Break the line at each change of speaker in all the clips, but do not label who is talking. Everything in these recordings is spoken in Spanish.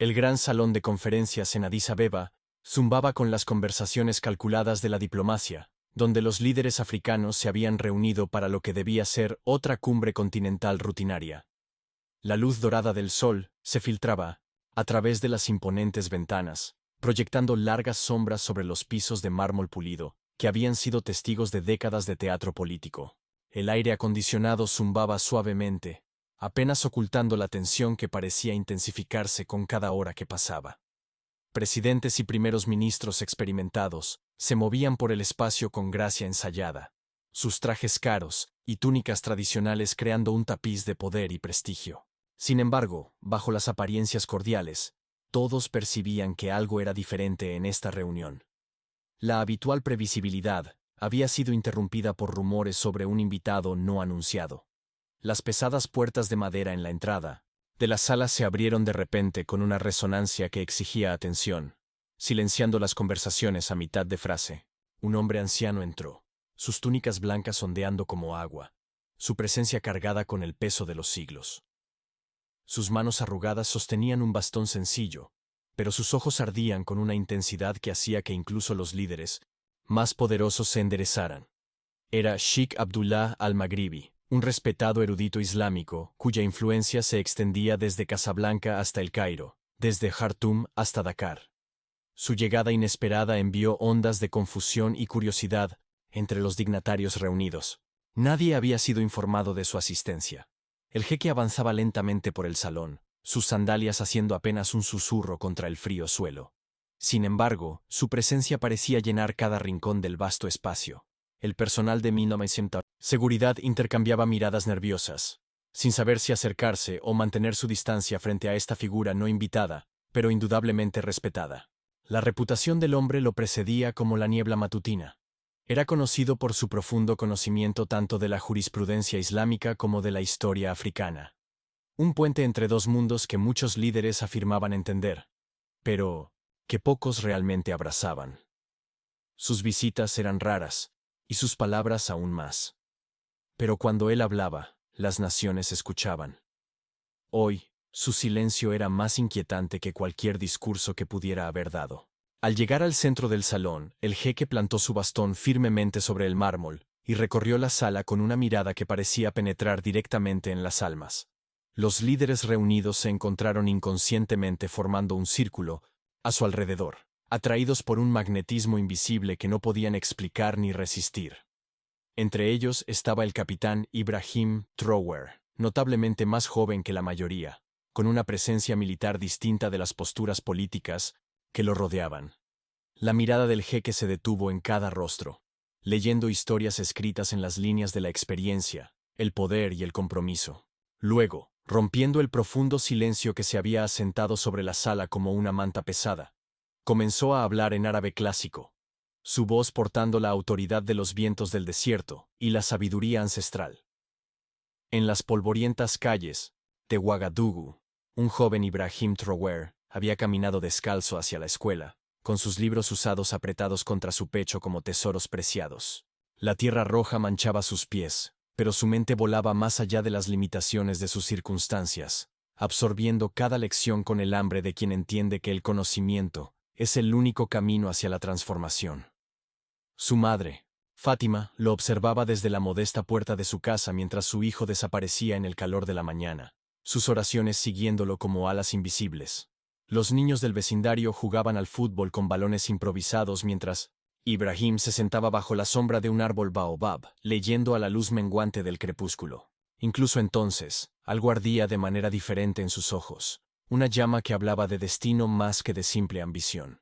El gran salón de conferencias en Addis Abeba zumbaba con las conversaciones calculadas de la diplomacia, donde los líderes africanos se habían reunido para lo que debía ser otra cumbre continental rutinaria. La luz dorada del sol se filtraba a través de las imponentes ventanas, proyectando largas sombras sobre los pisos de mármol pulido, que habían sido testigos de décadas de teatro político. El aire acondicionado zumbaba suavemente, apenas ocultando la tensión que parecía intensificarse con cada hora que pasaba. Presidentes y primeros ministros experimentados se movían por el espacio con gracia ensayada, sus trajes caros y túnicas tradicionales creando un tapiz de poder y prestigio. Sin embargo, bajo las apariencias cordiales, todos percibían que algo era diferente en esta reunión. La habitual previsibilidad había sido interrumpida por rumores sobre un invitado no anunciado. Las pesadas puertas de madera en la entrada de la sala se abrieron de repente con una resonancia que exigía atención, silenciando las conversaciones a mitad de frase. Un hombre anciano entró, sus túnicas blancas ondeando como agua, su presencia cargada con el peso de los siglos. Sus manos arrugadas sostenían un bastón sencillo, pero sus ojos ardían con una intensidad que hacía que incluso los líderes más poderosos se enderezaran. Era Sheikh Abdullah al-Maghribi, un respetado erudito islámico, cuya influencia se extendía desde Casablanca hasta El Cairo, desde Jartum hasta Dakar. Su llegada inesperada envió ondas de confusión y curiosidad entre los dignatarios reunidos. Nadie había sido informado de su asistencia. El jeque avanzaba lentamente por el salón, sus sandalias haciendo apenas un susurro contra el frío suelo. Sin embargo, su presencia parecía llenar cada rincón del vasto espacio. El personal de 1900 seguridad intercambiaba miradas nerviosas, sin saber si acercarse o mantener su distancia frente a esta figura no invitada, pero indudablemente respetada. La reputación del hombre lo precedía como la niebla matutina. Era conocido por su profundo conocimiento tanto de la jurisprudencia islámica como de la historia africana. Un puente entre dos mundos que muchos líderes afirmaban entender, pero que pocos realmente abrazaban. Sus visitas eran raras, y sus palabras aún más. Pero cuando él hablaba, las naciones escuchaban. Hoy, su silencio era más inquietante que cualquier discurso que pudiera haber dado. Al llegar al centro del salón, el jeque plantó su bastón firmemente sobre el mármol y recorrió la sala con una mirada que parecía penetrar directamente en las almas. Los líderes reunidos se encontraron inconscientemente formando un círculo a su alrededor, atraídos por un magnetismo invisible que no podían explicar ni resistir. Entre ellos estaba el capitán Ibrahim Traoré, notablemente más joven que la mayoría, con una presencia militar distinta de las posturas políticas que lo rodeaban. La mirada del jeque se detuvo en cada rostro, leyendo historias escritas en las líneas de la experiencia, el poder y el compromiso. Luego, rompiendo el profundo silencio que se había asentado sobre la sala como una manta pesada, comenzó a hablar en árabe clásico, su voz portando la autoridad de los vientos del desierto y la sabiduría ancestral. En las polvorientas calles de Ouagadougou, un joven Ibrahim Traoré había caminado descalzo hacia la escuela, con sus libros usados apretados contra su pecho como tesoros preciados. La tierra roja manchaba sus pies, pero su mente volaba más allá de las limitaciones de sus circunstancias, absorbiendo cada lección con el hambre de quien entiende que el conocimiento es el único camino hacia la transformación. Su madre, Fátima, lo observaba desde la modesta puerta de su casa mientras su hijo desaparecía en el calor de la mañana, sus oraciones siguiéndolo como alas invisibles. Los niños del vecindario jugaban al fútbol con balones improvisados mientras Ibrahim se sentaba bajo la sombra de un árbol baobab, leyendo a la luz menguante del crepúsculo. Incluso entonces, algo ardía de manera diferente en sus ojos, una llama que hablaba de destino más que de simple ambición.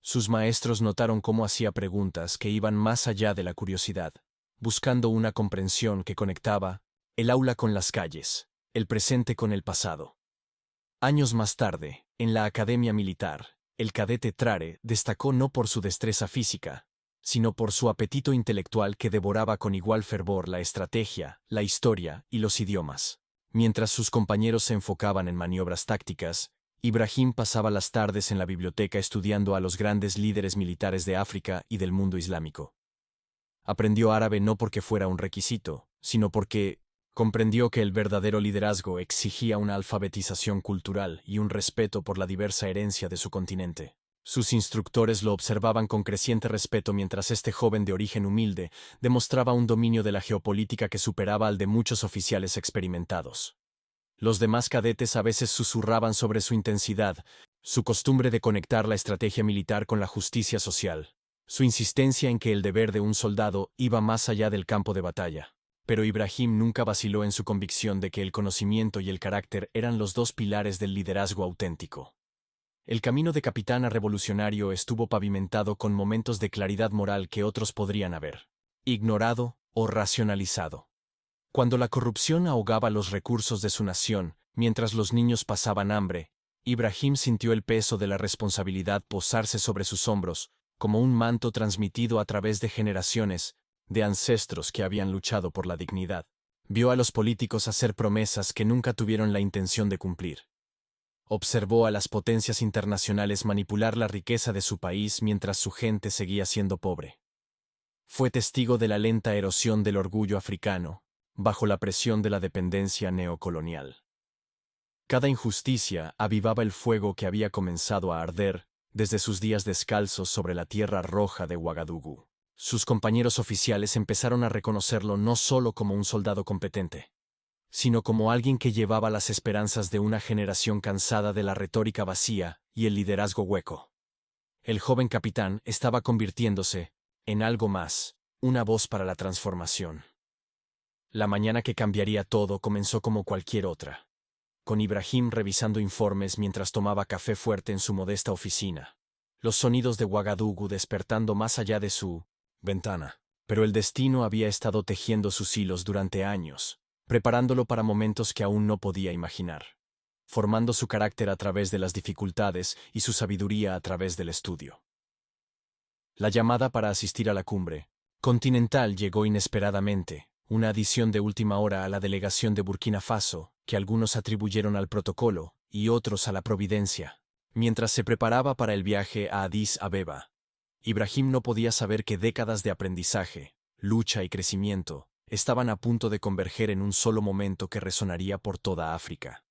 Sus maestros notaron cómo hacía preguntas que iban más allá de la curiosidad, buscando una comprensión que conectaba el aula con las calles, el presente con el pasado. Años más tarde, en la academia militar, el cadete Traoré destacó no por su destreza física, sino por su apetito intelectual que devoraba con igual fervor la estrategia, la historia y los idiomas. Mientras sus compañeros se enfocaban en maniobras tácticas, Ibrahim pasaba las tardes en la biblioteca estudiando a los grandes líderes militares de África y del mundo islámico. Aprendió árabe no porque fuera un requisito, sino porque Comprendió que el verdadero liderazgo exigía una alfabetización cultural y un respeto por la diversa herencia de su continente. Sus instructores lo observaban con creciente respeto mientras este joven de origen humilde demostraba un dominio de la geopolítica que superaba al de muchos oficiales experimentados. Los demás cadetes a veces susurraban sobre su intensidad, su costumbre de conectar la estrategia militar con la justicia social, su insistencia en que el deber de un soldado iba más allá del campo de batalla. Pero Ibrahim nunca vaciló en su convicción de que el conocimiento y el carácter eran los dos pilares del liderazgo auténtico. El camino de capitán a revolucionario estuvo pavimentado con momentos de claridad moral que otros podrían haber ignorado o racionalizado. Cuando la corrupción ahogaba los recursos de su nación, mientras los niños pasaban hambre, Ibrahim sintió el peso de la responsabilidad posarse sobre sus hombros, como un manto transmitido a través de generaciones, de ancestros que habían luchado por la dignidad. Vio a los políticos hacer promesas que nunca tuvieron la intención de cumplir. Observó a las potencias internacionales manipular la riqueza de su país mientras su gente seguía siendo pobre. Fue testigo de la lenta erosión del orgullo africano, bajo la presión de la dependencia neocolonial. Cada injusticia avivaba el fuego que había comenzado a arder desde sus días descalzos sobre la tierra roja de Ouagadougou. Sus compañeros oficiales empezaron a reconocerlo no solo como un soldado competente, sino como alguien que llevaba las esperanzas de una generación cansada de la retórica vacía y el liderazgo hueco. El joven capitán estaba convirtiéndose en algo más, una voz para la transformación. La mañana que cambiaría todo comenzó como cualquier otra, con Ibrahim revisando informes mientras tomaba café fuerte en su modesta oficina, los sonidos de Ouagadougou despertando más allá de su ventana. Pero el destino había estado tejiendo sus hilos durante años, preparándolo para momentos que aún no podía imaginar, formando su carácter a través de las dificultades y su sabiduría a través del estudio. La llamada para asistir a la cumbre continental llegó inesperadamente, una adición de última hora a la delegación de Burkina Faso, que algunos atribuyeron al protocolo y otros a la providencia. Mientras se preparaba para el viaje a Addis Abeba, Ibrahim no podía saber que décadas de aprendizaje, lucha y crecimiento estaban a punto de converger en un solo momento que resonaría por toda África.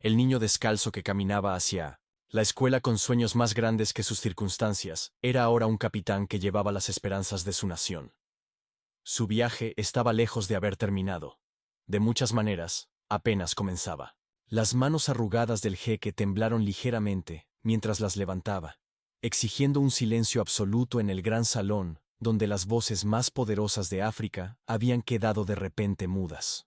El niño descalzo que caminaba hacia la escuela con sueños más grandes que sus circunstancias era ahora un capitán que llevaba las esperanzas de su nación. Su viaje estaba lejos de haber terminado. De muchas maneras, apenas comenzaba. Las manos arrugadas del jeque temblaron ligeramente mientras las levantaba, exigiendo un silencio absoluto en el gran salón, donde las voces más poderosas de África habían quedado de repente mudas.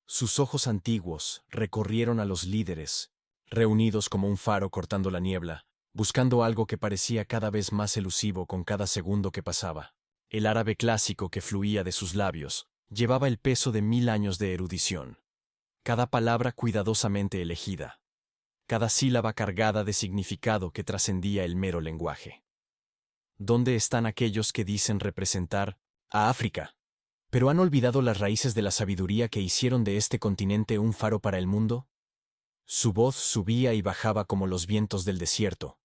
Sus ojos antiguos recorrieron a los líderes, reunidos como un faro cortando la niebla, buscando algo que parecía cada vez más elusivo con cada segundo que pasaba. El árabe clásico que fluía de sus labios llevaba el peso de 1000 años de erudición. Cada palabra cuidadosamente elegida, cada sílaba cargada de significado que trascendía el mero lenguaje. ¿Dónde están aquellos que dicen representar a África, pero han olvidado las raíces de la sabiduría que hicieron de este continente un faro para el mundo? Su voz subía y bajaba como los vientos del desierto,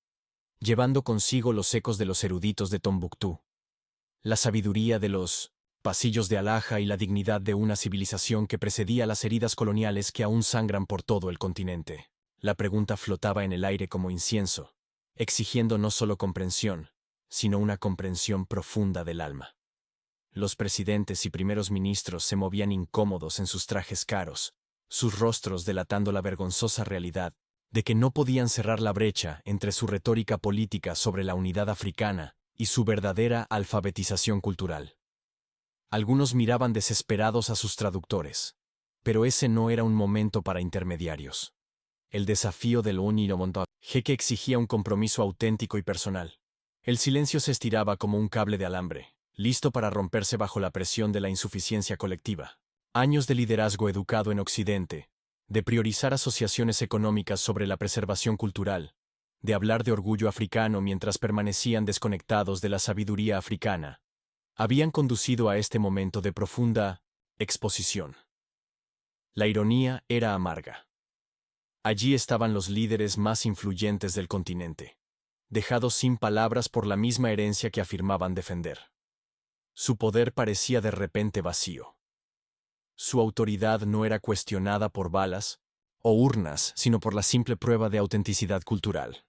llevando consigo los ecos de los eruditos de Tombuctú, la sabiduría de los pasillos de Al-Aja y la dignidad de una civilización que precedía las heridas coloniales que aún sangran por todo el continente. La pregunta flotaba en el aire como incienso, exigiendo no solo comprensión, sino una comprensión profunda del alma. Los presidentes y primeros ministros se movían incómodos en sus trajes caros, sus rostros delatando la vergonzosa realidad de que no podían cerrar la brecha entre su retórica política sobre la unidad africana y su verdadera alfabetización cultural. Algunos miraban desesperados a sus traductores, pero ese no era un momento para intermediarios. El desafío del jeque exigía un compromiso auténtico y personal. El silencio se estiraba como un cable de alambre, listo para romperse bajo la presión de la insuficiencia colectiva. Años de liderazgo educado en Occidente, de priorizar asociaciones económicas sobre la preservación cultural, de hablar de orgullo africano mientras permanecían desconectados de la sabiduría africana, habían conducido a este momento de profunda exposición. La ironía era amarga. Allí estaban los líderes más influyentes del continente, dejados sin palabras por la misma herencia que afirmaban defender. Su poder parecía de repente vacío. Su autoridad no era cuestionada por balas o urnas, sino por la simple prueba de autenticidad cultural.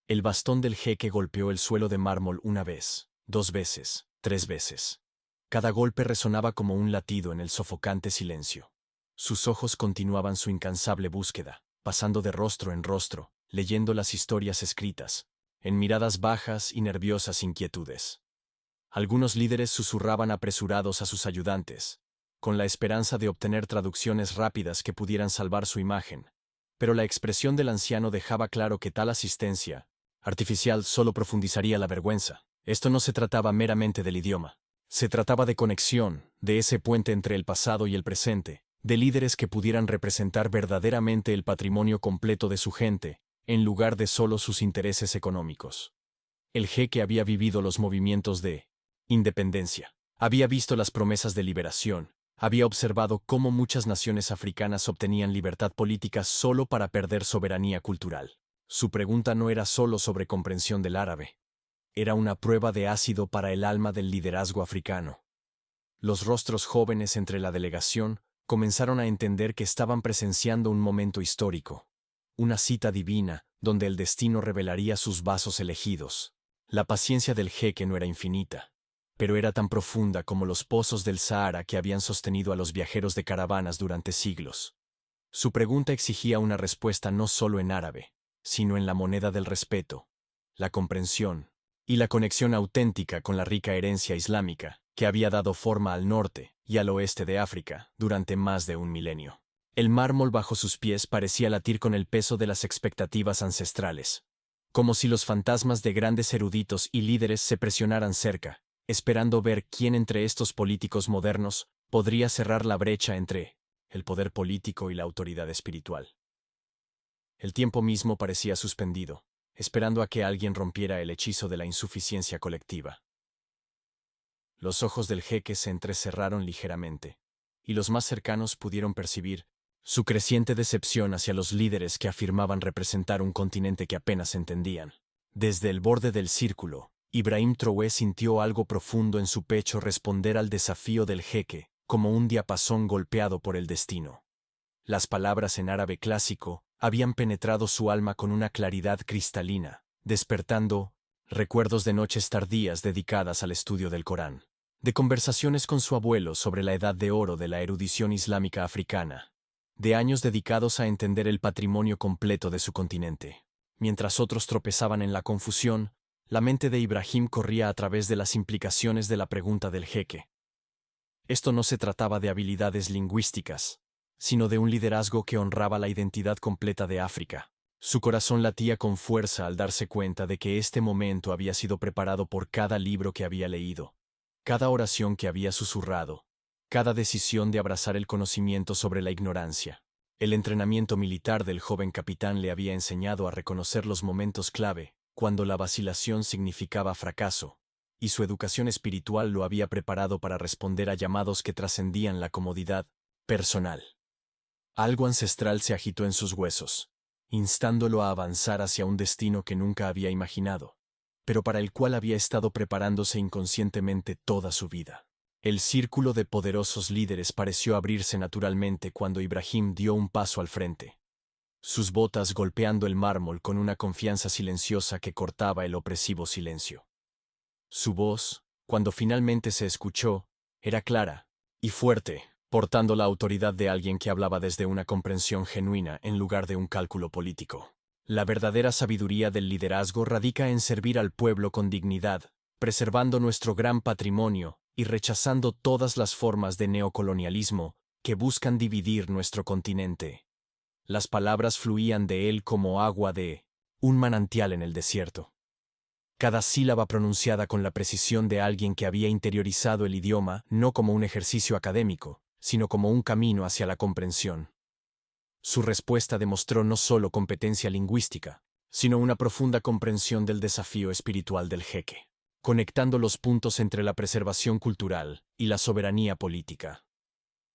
El bastón del jeque golpeó el suelo de mármol una vez, 2 veces, 3 veces. Cada golpe resonaba como un latido en el sofocante silencio. Sus ojos continuaban su incansable búsqueda, pasando de rostro en rostro, leyendo las historias escritas, en miradas bajas y nerviosas inquietudes. Algunos líderes susurraban apresurados a sus ayudantes, con la esperanza de obtener traducciones rápidas que pudieran salvar su imagen, pero la expresión del anciano dejaba claro que tal asistencia artificial solo profundizaría la vergüenza. Esto no se trataba meramente del idioma. Se trataba de conexión, de ese puente entre el pasado y el presente, de líderes que pudieran representar verdaderamente el patrimonio completo de su gente, en lugar de solo sus intereses económicos. El jeque había vivido los movimientos de independencia, había visto las promesas de liberación, había observado cómo muchas naciones africanas obtenían libertad política solo para perder soberanía cultural. Su pregunta no era solo sobre comprensión del árabe. Era una prueba de ácido para el alma del liderazgo africano. Los rostros jóvenes entre la delegación comenzaron a entender que estaban presenciando un momento histórico. Una cita divina, donde el destino revelaría sus vasos elegidos. La paciencia del jeque no era infinita, pero era tan profunda como los pozos del Sahara que habían sostenido a los viajeros de caravanas durante siglos. Su pregunta exigía una respuesta no solo en árabe, sino en la moneda del respeto, la comprensión y la conexión auténtica con la rica herencia islámica que había dado forma al norte y al oeste de África durante más de un milenio. El mármol bajo sus pies parecía latir con el peso de las expectativas ancestrales, como si los fantasmas de grandes eruditos y líderes se presionaran cerca, esperando ver quién entre estos políticos modernos podría cerrar la brecha entre el poder político y la autoridad espiritual. El tiempo mismo parecía suspendido, esperando a que alguien rompiera el hechizo de la insuficiencia colectiva. Los ojos del jeque se entrecerraron ligeramente, y los más cercanos pudieron percibir su creciente decepción hacia los líderes que afirmaban representar un continente que apenas entendían. Desde el borde del círculo, Ibrahim Traoré sintió algo profundo en su pecho responder al desafío del jeque, como un diapasón golpeado por el destino. Las palabras en árabe clásico habían penetrado su alma con una claridad cristalina, despertando recuerdos de noches tardías dedicadas al estudio del Corán, de conversaciones con su abuelo sobre la edad de oro de la erudición islámica africana, de años dedicados a entender el patrimonio completo de su continente. Mientras otros tropezaban en la confusión, la mente de Ibrahim corría a través de las implicaciones de la pregunta del jeque. Esto no se trataba de habilidades lingüísticas, sino de un liderazgo que honraba la identidad completa de África. Su corazón latía con fuerza al darse cuenta de que este momento había sido preparado por cada libro que había leído, cada oración que había susurrado, cada decisión de abrazar el conocimiento sobre la ignorancia. El entrenamiento militar del joven capitán le había enseñado a reconocer los momentos clave, cuando la vacilación significaba fracaso, y su educación espiritual lo había preparado para responder a llamados que trascendían la comodidad personal. Algo ancestral se agitó en sus huesos, instándolo a avanzar hacia un destino que nunca había imaginado, pero para el cual había estado preparándose inconscientemente toda su vida. El círculo de poderosos líderes pareció abrirse naturalmente cuando Ibrahim dio un paso al frente, sus botas golpeando el mármol con una confianza silenciosa que cortaba el opresivo silencio. Su voz, cuando finalmente se escuchó, era clara y fuerte, portando la autoridad de alguien que hablaba desde una comprensión genuina en lugar de un cálculo político. La verdadera sabiduría del liderazgo radica en servir al pueblo con dignidad, preservando nuestro gran patrimonio y rechazando todas las formas de neocolonialismo que buscan dividir nuestro continente. Las palabras fluían de él como agua de un manantial en el desierto. Cada sílaba pronunciada con la precisión de alguien que había interiorizado el idioma no como un ejercicio académico, sino como un camino hacia la comprensión. Su respuesta demostró no solo competencia lingüística, sino una profunda comprensión del desafío espiritual del jeque, conectando los puntos entre la preservación cultural y la soberanía política.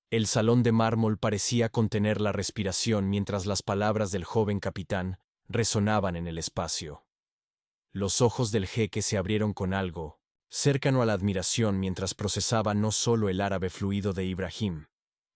El salón de mármol parecía contener la respiración mientras las palabras del joven capitán resonaban en el espacio. Los ojos del jeque se abrieron con algo cercano a la admiración mientras procesaba no solo el árabe fluido de Ibrahim,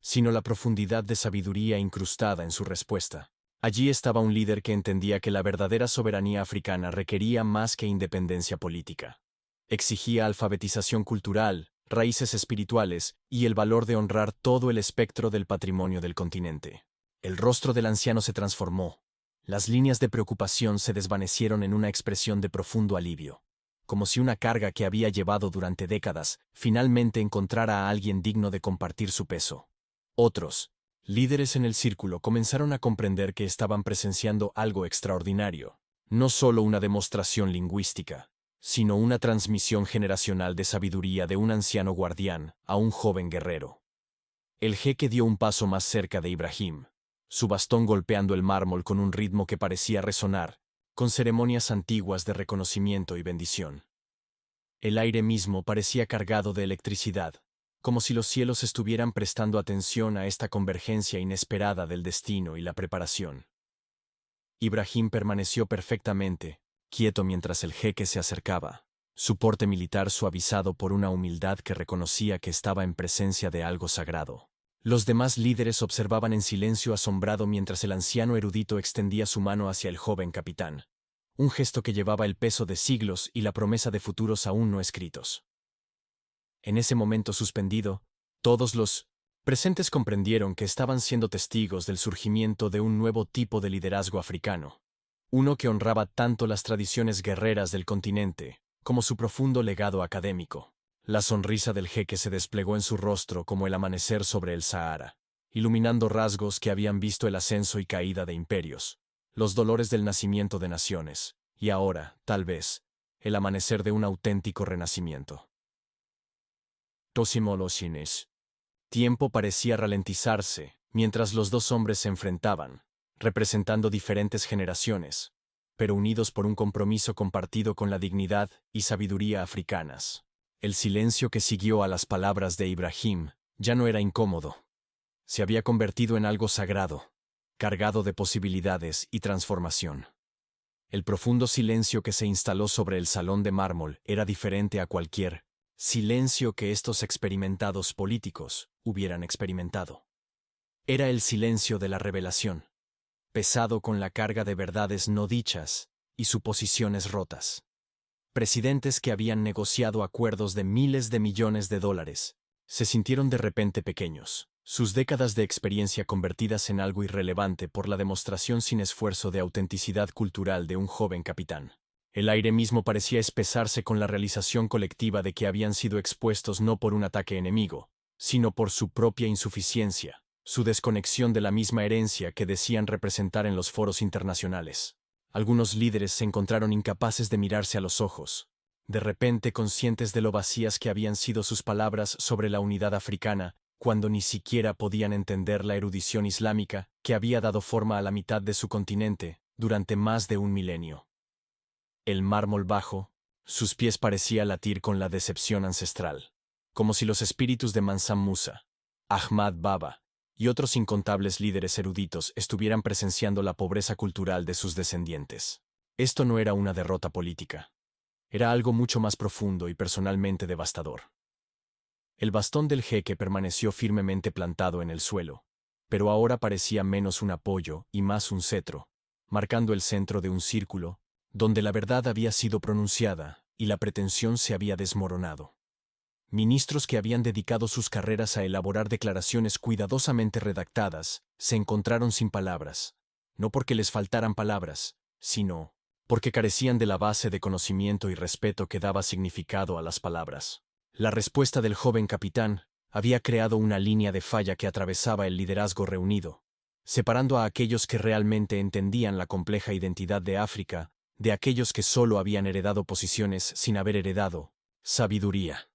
sino la profundidad de sabiduría incrustada en su respuesta. Allí estaba un líder que entendía que la verdadera soberanía africana requería más que independencia política. Exigía alfabetización cultural, raíces espirituales y el valor de honrar todo el espectro del patrimonio del continente. El rostro del anciano se transformó. Las líneas de preocupación se desvanecieron en una expresión de profundo alivio, como si una carga que había llevado durante décadas finalmente encontrara a alguien digno de compartir su peso. Otros, líderes en el círculo, comenzaron a comprender que estaban presenciando algo extraordinario, no solo una demostración lingüística, sino una transmisión generacional de sabiduría de un anciano guardián a un joven guerrero. El jeque dio un paso más cerca de Ibrahim, su bastón golpeando el mármol con un ritmo que parecía resonar, con ceremonias antiguas de reconocimiento y bendición. El aire mismo parecía cargado de electricidad, como si los cielos estuvieran prestando atención a esta convergencia inesperada del destino y la preparación. Ibrahim permaneció perfectamente quieto mientras el jeque se acercaba, su porte militar suavizado por una humildad que reconocía que estaba en presencia de algo sagrado. Los demás líderes observaban en silencio asombrado mientras el anciano erudito extendía su mano hacia el joven capitán, un gesto que llevaba el peso de siglos y la promesa de futuros aún no escritos. En ese momento suspendido, todos los presentes comprendieron que estaban siendo testigos del surgimiento de un nuevo tipo de liderazgo africano, uno que honraba tanto las tradiciones guerreras del continente como su profundo legado académico. La sonrisa del jeque se desplegó en su rostro como el amanecer sobre el Sahara, iluminando rasgos que habían visto el ascenso y caída de imperios, los dolores del nacimiento de naciones, y ahora, tal vez, el amanecer de un auténtico renacimiento. Tosimolosines. Tiempo parecía ralentizarse mientras los dos hombres se enfrentaban, representando diferentes generaciones, pero unidos por un compromiso compartido con la dignidad y sabiduría africanas. El silencio que siguió a las palabras de Ibrahim ya no era incómodo. Se había convertido en algo sagrado, cargado de posibilidades y transformación. El profundo silencio que se instaló sobre el salón de mármol era diferente a cualquier silencio que estos experimentados políticos hubieran experimentado. Era el silencio de la revelación, pesado con la carga de verdades no dichas y suposiciones rotas. Presidentes que habían negociado acuerdos de miles de millones de dólares se sintieron de repente pequeños, sus décadas de experiencia convertidas en algo irrelevante por la demostración sin esfuerzo de autenticidad cultural de un joven capitán. El aire mismo parecía espesarse con la realización colectiva de que habían sido expuestos no por un ataque enemigo, sino por su propia insuficiencia, su desconexión de la misma herencia que decían representar en los foros internacionales. Algunos líderes se encontraron incapaces de mirarse a los ojos, de repente conscientes de lo vacías que habían sido sus palabras sobre la unidad africana, cuando ni siquiera podían entender la erudición islámica que había dado forma a la mitad de su continente durante más de un milenio. El mármol bajo, sus pies parecía latir con la decepción ancestral, como si los espíritus de Mansa Musa, Ahmad Baba y otros incontables líderes eruditos estuvieran presenciando la pobreza cultural de sus descendientes. Esto no era una derrota política. Era algo mucho más profundo y personalmente devastador. El bastón del jeque permaneció firmemente plantado en el suelo, pero ahora parecía menos un apoyo y más un cetro, marcando el centro de un círculo donde la verdad había sido pronunciada y la pretensión se había desmoronado. Ministros que habían dedicado sus carreras a elaborar declaraciones cuidadosamente redactadas se encontraron sin palabras, no porque les faltaran palabras, sino porque carecían de la base de conocimiento y respeto que daba significado a las palabras. La respuesta del joven capitán había creado una línea de falla que atravesaba el liderazgo reunido, separando a aquellos que realmente entendían la compleja identidad de África de aquellos que solo habían heredado posiciones sin haber heredado sabiduría.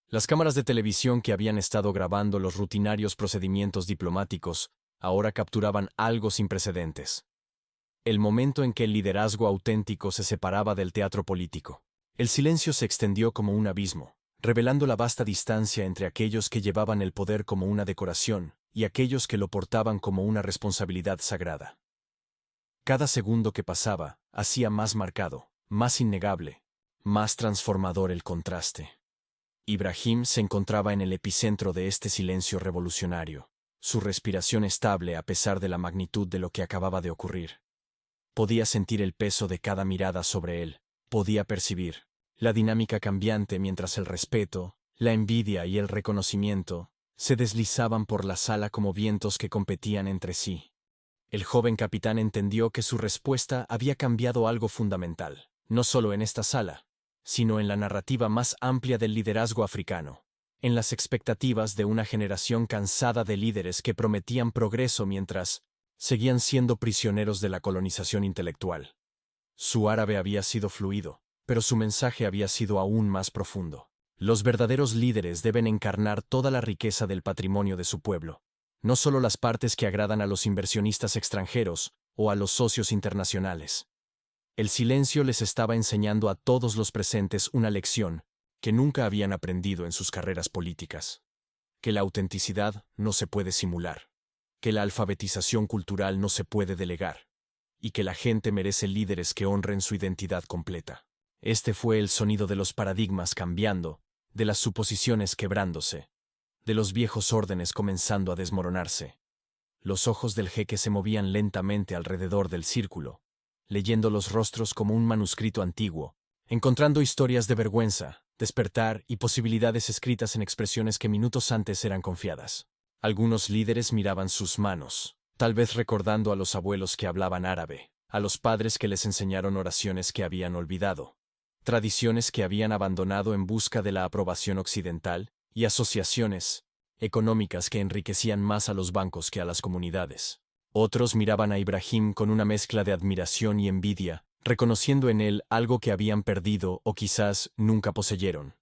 Las cámaras de televisión que habían estado grabando los rutinarios procedimientos diplomáticos ahora capturaban algo sin precedentes. El momento en que el liderazgo auténtico se separaba del teatro político. El silencio se extendió como un abismo, revelando la vasta distancia entre aquellos que llevaban el poder como una decoración y aquellos que lo portaban como una responsabilidad sagrada. Cada segundo que pasaba hacía más marcado, más innegable, más transformador el contraste. Ibrahim se encontraba en el epicentro de este silencio revolucionario, su respiración estable a pesar de la magnitud de lo que acababa de ocurrir. Podía sentir el peso de cada mirada sobre él, podía percibir la dinámica cambiante mientras el respeto, la envidia y el reconocimiento se deslizaban por la sala como vientos que competían entre sí. El joven capitán entendió que su respuesta había cambiado algo fundamental, no solo en esta sala, sino en la narrativa más amplia del liderazgo africano, en las expectativas de una generación cansada de líderes que prometían progreso mientras seguían siendo prisioneros de la colonización intelectual. Su árabe había sido fluido, pero su mensaje había sido aún más profundo. Los verdaderos líderes deben encarnar toda la riqueza del patrimonio de su pueblo, no solo las partes que agradan a los inversionistas extranjeros o a los socios internacionales. El silencio les estaba enseñando a todos los presentes una lección que nunca habían aprendido en sus carreras políticas: que la autenticidad no se puede simular, que la alfabetización cultural no se puede delegar, y que la gente merece líderes que honren su identidad completa. Este fue el sonido de los paradigmas cambiando, de las suposiciones quebrándose, de los viejos órdenes comenzando a desmoronarse. Los ojos del jeque se movían lentamente alrededor del círculo, leyendo los rostros como un manuscrito antiguo, encontrando historias de vergüenza, despertar y posibilidades escritas en expresiones que minutos antes eran confiadas. Algunos líderes miraban sus manos, tal vez recordando a los abuelos que hablaban árabe, a los padres que les enseñaron oraciones que habían olvidado, tradiciones que habían abandonado en busca de la aprobación occidental, y asociaciones económicas que enriquecían más a los bancos que a las comunidades. Otros miraban a Ibrahim con una mezcla de admiración y envidia, reconociendo en él algo que habían perdido o quizás nunca poseyeron: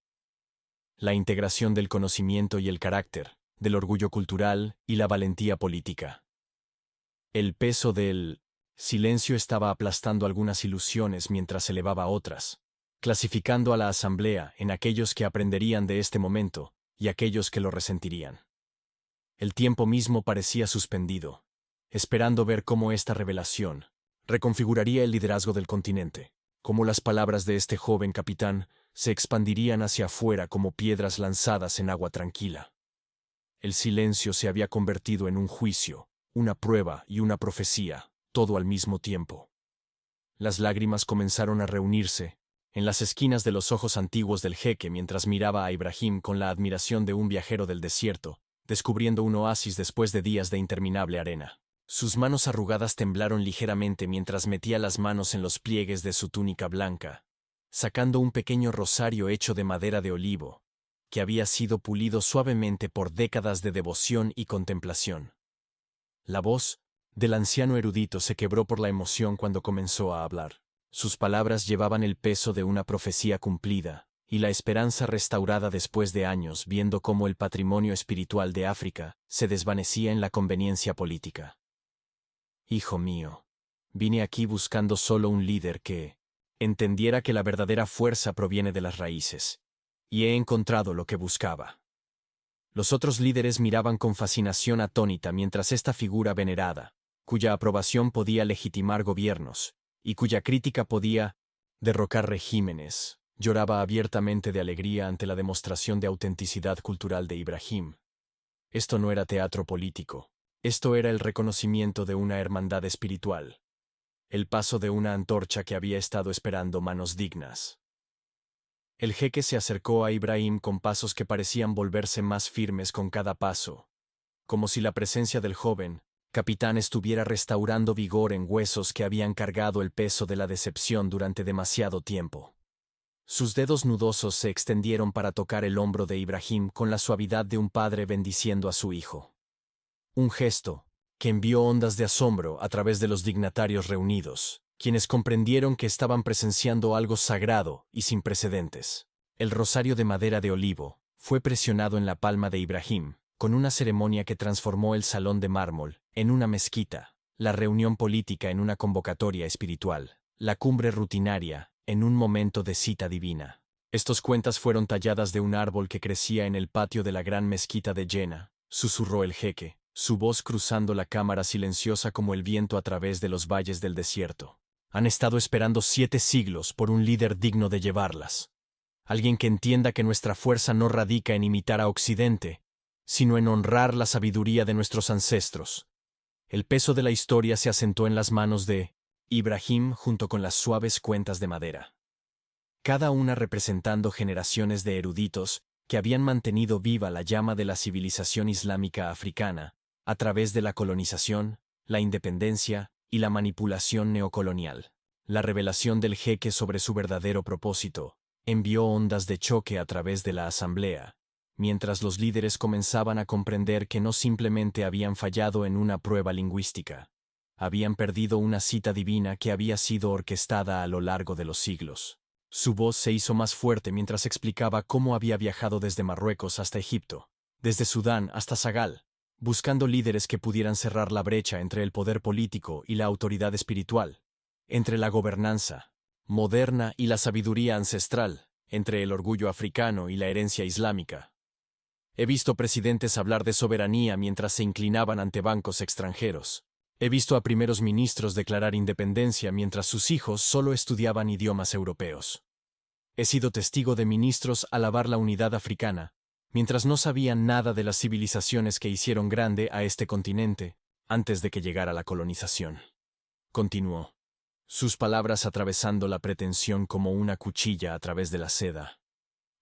la integración del conocimiento y el carácter, del orgullo cultural y la valentía política. El peso del silencio estaba aplastando algunas ilusiones mientras elevaba otras, clasificando a la asamblea en aquellos que aprenderían de este momento y aquellos que lo resentirían. El tiempo mismo parecía suspendido, esperando ver cómo esta revelación reconfiguraría el liderazgo del continente, cómo las palabras de este joven capitán se expandirían hacia afuera como piedras lanzadas en agua tranquila. El silencio se había convertido en un juicio, una prueba y una profecía, todo al mismo tiempo. Las lágrimas comenzaron a reunirse en las esquinas de los ojos antiguos del jeque mientras miraba a Ibrahim con la admiración de un viajero del desierto, descubriendo un oasis después de días de interminable arena. Sus manos arrugadas temblaron ligeramente mientras metía las manos en los pliegues de su túnica blanca, sacando un pequeño rosario hecho de madera de olivo, que había sido pulido suavemente por décadas de devoción y contemplación. La voz del anciano erudito se quebró por la emoción cuando comenzó a hablar. Sus palabras llevaban el peso de una profecía cumplida, y la esperanza restaurada después de años viendo cómo el patrimonio espiritual de África se desvanecía en la conveniencia política. Hijo mío, vine aquí buscando solo un líder que entendiera que la verdadera fuerza proviene de las raíces, y he encontrado lo que buscaba. Los otros líderes miraban con fascinación atónita mientras esta figura venerada, cuya aprobación podía legitimar gobiernos, y cuya crítica podía derrocar regímenes, lloraba abiertamente de alegría ante la demostración de autenticidad cultural de Ibrahim. Esto no era teatro político, esto era el reconocimiento de una hermandad espiritual, el paso de una antorcha que había estado esperando manos dignas. El jeque se acercó a Ibrahim con pasos que parecían volverse más firmes con cada paso, como si la presencia del joven capitán estuviera restaurando vigor en huesos que habían cargado el peso de la decepción durante demasiado tiempo. Sus dedos nudosos se extendieron para tocar el hombro de Ibrahim con la suavidad de un padre bendiciendo a su hijo. Un gesto que envió ondas de asombro a través de los dignatarios reunidos, quienes comprendieron que estaban presenciando algo sagrado y sin precedentes. El rosario de madera de olivo fue presionado en la palma de Ibrahim, con una ceremonia que transformó el salón de mármol en una mezquita, la reunión política en una convocatoria espiritual, la cumbre rutinaria en un momento de cita divina. Estos cuentas fueron talladas de un árbol que crecía en el patio de la gran mezquita de Jena, susurró el jeque, su voz cruzando la cámara silenciosa como el viento a través de los valles del desierto. Han estado esperando 7 siglos por un líder digno de llevarlas. Alguien que entienda que nuestra fuerza no radica en imitar a Occidente, sino en honrar la sabiduría de nuestros ancestros. El peso de la historia se asentó en las manos de Ibrahim junto con las suaves cuentas de madera, cada una representando generaciones de eruditos que habían mantenido viva la llama de la civilización islámica africana a través de la colonización, la independencia y la manipulación neocolonial. La revelación del jeque sobre su verdadero propósito envió ondas de choque a través de la asamblea, mientras los líderes comenzaban a comprender que no simplemente habían fallado en una prueba lingüística, habían perdido una cita divina que había sido orquestada a lo largo de los siglos. Su voz se hizo más fuerte mientras explicaba cómo había viajado desde Marruecos hasta Egipto, desde Sudán hasta Sagal, buscando líderes que pudieran cerrar la brecha entre el poder político y la autoridad espiritual, entre la gobernanza moderna y la sabiduría ancestral, entre el orgullo africano y la herencia islámica. He visto presidentes hablar de soberanía mientras se inclinaban ante bancos extranjeros. He visto a primeros ministros declarar independencia mientras sus hijos solo estudiaban idiomas europeos. He sido testigo de ministros alabar la unidad africana, mientras no sabían nada de las civilizaciones que hicieron grande a este continente antes de que llegara la colonización. Continuó, sus palabras atravesando la pretensión como una cuchilla a través de la seda.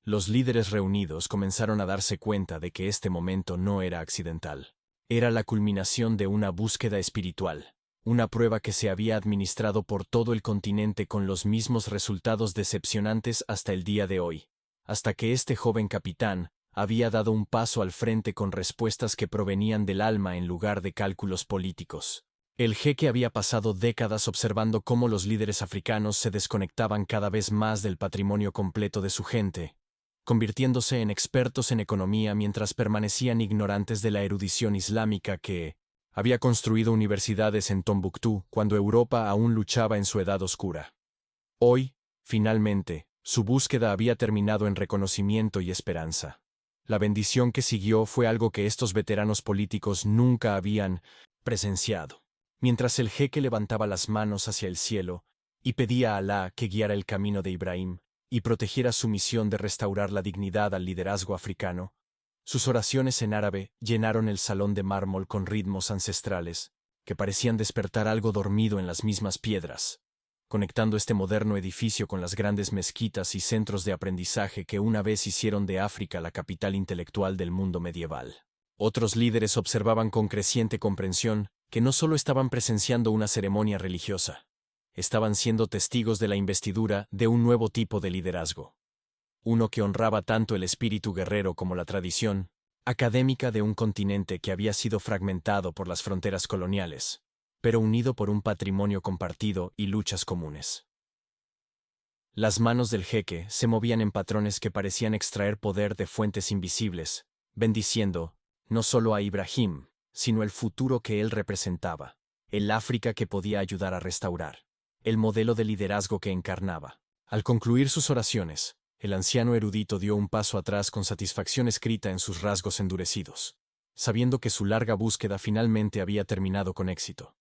Los líderes reunidos comenzaron a darse cuenta de que este momento no era accidental. Era la culminación de una búsqueda espiritual, una prueba que se había administrado por todo el continente con los mismos resultados decepcionantes hasta el día de hoy, hasta que este joven capitán había dado un paso al frente con respuestas que provenían del alma en lugar de cálculos políticos. El jeque había pasado décadas observando cómo los líderes africanos se desconectaban cada vez más del patrimonio completo de su gente, convirtiéndose en expertos en economía mientras permanecían ignorantes de la erudición islámica que había construido universidades en Tombuctú cuando Europa aún luchaba en su edad oscura. Hoy, finalmente, su búsqueda había terminado en reconocimiento y esperanza. La bendición que siguió fue algo que estos veteranos políticos nunca habían presenciado. Mientras el jeque levantaba las manos hacia el cielo y pedía a Alá que guiara el camino de Ibrahim y protegiera su misión de restaurar la dignidad al liderazgo africano, sus oraciones en árabe llenaron el salón de mármol con ritmos ancestrales que parecían despertar algo dormido en las mismas piedras, conectando este moderno edificio con las grandes mezquitas y centros de aprendizaje que una vez hicieron de África la capital intelectual del mundo medieval. Otros líderes observaban con creciente comprensión que no solo estaban presenciando una ceremonia religiosa, estaban siendo testigos de la investidura de un nuevo tipo de liderazgo. Uno que honraba tanto el espíritu guerrero como la tradición académica de un continente que había sido fragmentado por las fronteras coloniales, pero unido por un patrimonio compartido y luchas comunes. Las manos del jeque se movían en patrones que parecían extraer poder de fuentes invisibles, bendiciendo no solo a Ibrahim, sino el futuro que él representaba, el África que podía ayudar a restaurar, el modelo de liderazgo que encarnaba. Al concluir sus oraciones, el anciano erudito dio un paso atrás con satisfacción escrita en sus rasgos endurecidos, sabiendo que su larga búsqueda finalmente había terminado con éxito.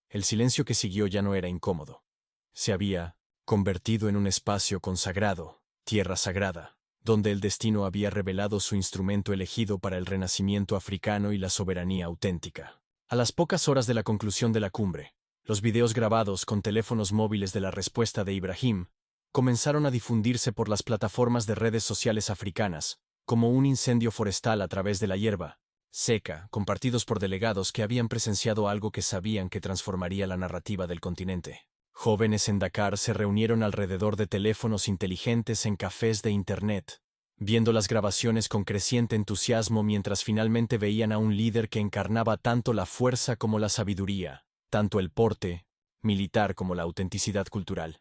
El silencio que siguió ya no era incómodo. Se había convertido en un espacio consagrado, tierra sagrada, donde el destino había revelado su instrumento elegido para el renacimiento africano y la soberanía auténtica. A las pocas horas de la conclusión de la cumbre, los videos grabados con teléfonos móviles de la respuesta de Ibrahim comenzaron a difundirse por las plataformas de redes sociales africanas, como un incendio forestal a través de la hierba seca, compartidos por delegados que habían presenciado algo que sabían que transformaría la narrativa del continente. Jóvenes en Dakar se reunieron alrededor de teléfonos inteligentes en cafés de Internet, viendo las grabaciones con creciente entusiasmo mientras finalmente veían a un líder que encarnaba tanto la fuerza como la sabiduría, tanto el porte militar como la autenticidad cultural.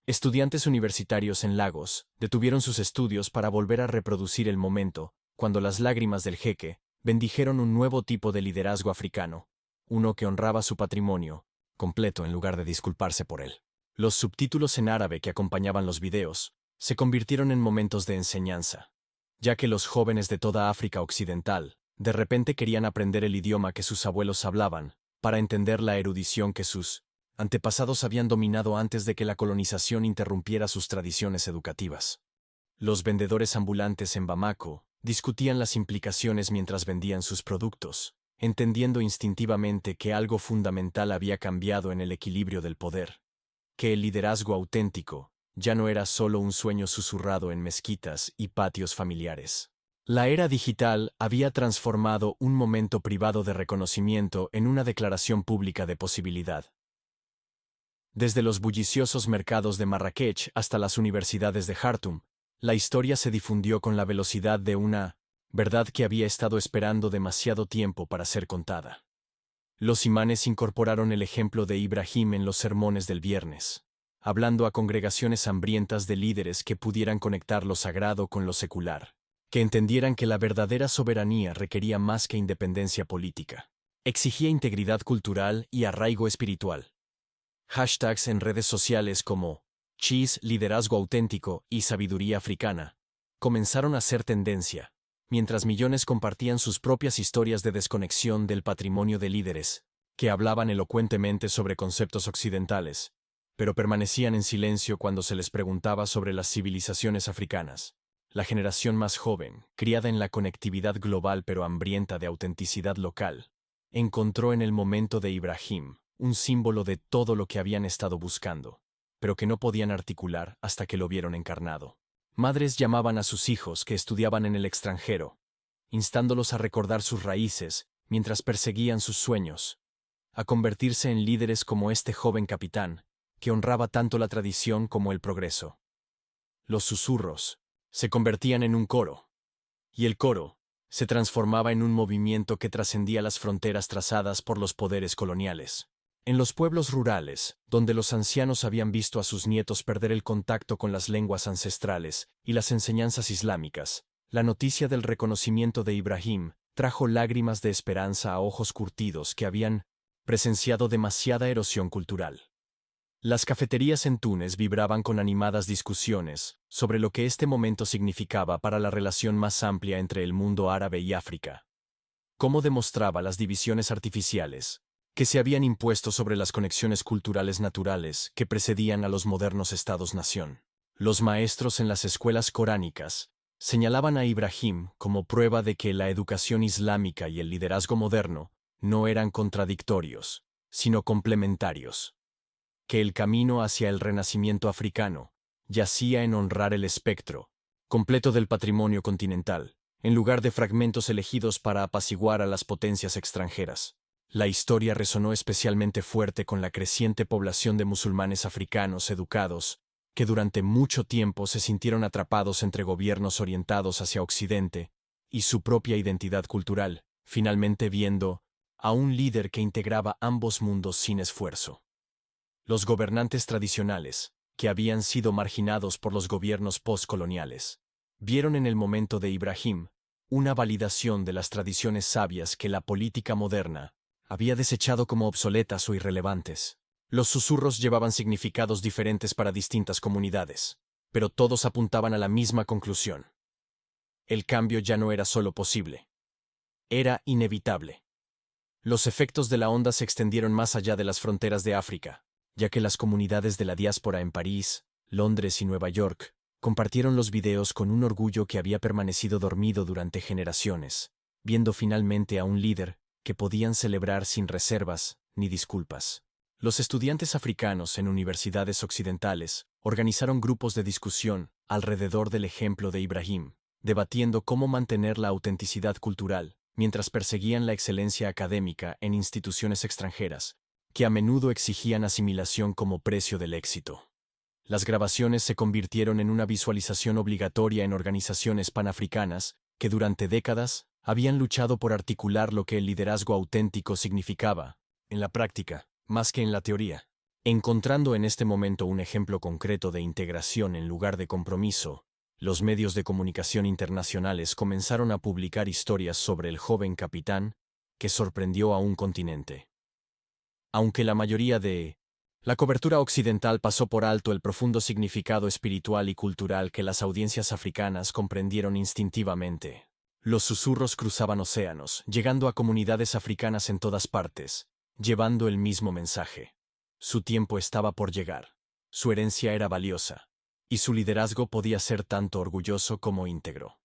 Estudiantes universitarios en Lagos detuvieron sus estudios para volver a reproducir el momento, cuando las lágrimas del jeque bendijeron un nuevo tipo de liderazgo africano, uno que honraba su patrimonio completo en lugar de disculparse por él. Los subtítulos en árabe que acompañaban los videos se convirtieron en momentos de enseñanza, ya que los jóvenes de toda África Occidental de repente querían aprender el idioma que sus abuelos hablaban para entender la erudición que sus antepasados habían dominado antes de que la colonización interrumpiera sus tradiciones educativas. Los vendedores ambulantes en Bamako Discutían las implicaciones mientras vendían sus productos, entendiendo instintivamente que algo fundamental había cambiado en el equilibrio del poder, que el liderazgo auténtico ya no era solo un sueño susurrado en mezquitas y patios familiares. La era digital había transformado un momento privado de reconocimiento en una declaración pública de posibilidad. Desde los bulliciosos mercados de Marrakech hasta las universidades de Jartum, la historia se difundió con la velocidad de una verdad que había estado esperando demasiado tiempo para ser contada. Los imanes incorporaron el ejemplo de Ibrahim en los sermones del viernes, hablando a congregaciones hambrientas de líderes que pudieran conectar lo sagrado con lo secular, que entendieran que la verdadera soberanía requería más que independencia política. Exigía integridad cultural y arraigo espiritual. Hashtags en redes sociales como Cheese, liderazgo auténtico y sabiduría africana comenzaron a ser tendencia, mientras millones compartían sus propias historias de desconexión del patrimonio de líderes, que hablaban elocuentemente sobre conceptos occidentales, pero permanecían en silencio cuando se les preguntaba sobre las civilizaciones africanas. La generación más joven, criada en la conectividad global pero hambrienta de autenticidad local, encontró en el momento de Ibrahim un símbolo de todo lo que habían estado buscando, pero que no podían articular hasta que lo vieron encarnado. Madres llamaban a sus hijos que estudiaban en el extranjero, instándolos a recordar sus raíces mientras perseguían sus sueños, a convertirse en líderes como este joven capitán, que honraba tanto la tradición como el progreso. Los susurros se convertían en un coro, y el coro se transformaba en un movimiento que trascendía las fronteras trazadas por los poderes coloniales. En los pueblos rurales, donde los ancianos habían visto a sus nietos perder el contacto con las lenguas ancestrales y las enseñanzas islámicas, la noticia del reconocimiento de Ibrahim trajo lágrimas de esperanza a ojos curtidos que habían presenciado demasiada erosión cultural. Las cafeterías en Túnez vibraban con animadas discusiones sobre lo que este momento significaba para la relación más amplia entre el mundo árabe y África. Cómo demostraba las divisiones artificiales que se habían impuesto sobre las conexiones culturales naturales que precedían a los modernos estados-nación. Los maestros en las escuelas coránicas señalaban a Ibrahim como prueba de que la educación islámica y el liderazgo moderno no eran contradictorios, sino complementarios. Que el camino hacia el renacimiento africano yacía en honrar el espectro completo del patrimonio continental, en lugar de fragmentos elegidos para apaciguar a las potencias extranjeras. La historia resonó especialmente fuerte con la creciente población de musulmanes africanos educados, que durante mucho tiempo se sintieron atrapados entre gobiernos orientados hacia Occidente y su propia identidad cultural, finalmente viendo a un líder que integraba ambos mundos sin esfuerzo. Los gobernantes tradicionales, que habían sido marginados por los gobiernos postcoloniales, vieron en el momento de Ibrahim una validación de las tradiciones sabias que la política moderna había desechado como obsoletas o irrelevantes. Los susurros llevaban significados diferentes para distintas comunidades, pero todos apuntaban a la misma conclusión. El cambio ya no era solo posible. Era inevitable. Los efectos de la onda se extendieron más allá de las fronteras de África, ya que las comunidades de la diáspora en París, Londres y Nueva York compartieron los videos con un orgullo que había permanecido dormido durante generaciones, viendo finalmente a un líder que podían celebrar sin reservas ni disculpas. Los estudiantes africanos en universidades occidentales organizaron grupos de discusión alrededor del ejemplo de Ibrahim, debatiendo cómo mantener la autenticidad cultural mientras perseguían la excelencia académica en instituciones extranjeras, que a menudo exigían asimilación como precio del éxito. Las grabaciones se convirtieron en una visualización obligatoria en organizaciones panafricanas que durante décadas habían luchado por articular lo que el liderazgo auténtico significaba, en la práctica, más que en la teoría. Encontrando en este momento un ejemplo concreto de integración en lugar de compromiso, los medios de comunicación internacionales comenzaron a publicar historias sobre el joven capitán que sorprendió a un continente. Aunque la mayoría de la cobertura occidental pasó por alto el profundo significado espiritual y cultural que las audiencias africanas comprendieron instintivamente. Los susurros cruzaban océanos, llegando a comunidades africanas en todas partes, llevando el mismo mensaje. Su tiempo estaba por llegar. Su herencia era valiosa, y su liderazgo podía ser tanto orgulloso como íntegro.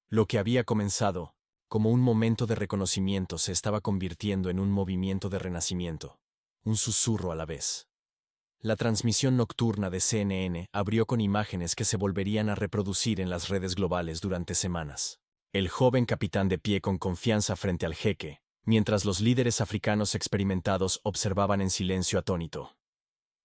Lo que había comenzado como un momento de reconocimiento se estaba convirtiendo en un movimiento de renacimiento, un susurro a la vez. La transmisión nocturna de CNN abrió con imágenes que se volverían a reproducir en las redes globales durante semanas. El joven capitán de pie con confianza frente al jeque, mientras los líderes africanos experimentados observaban en silencio atónito.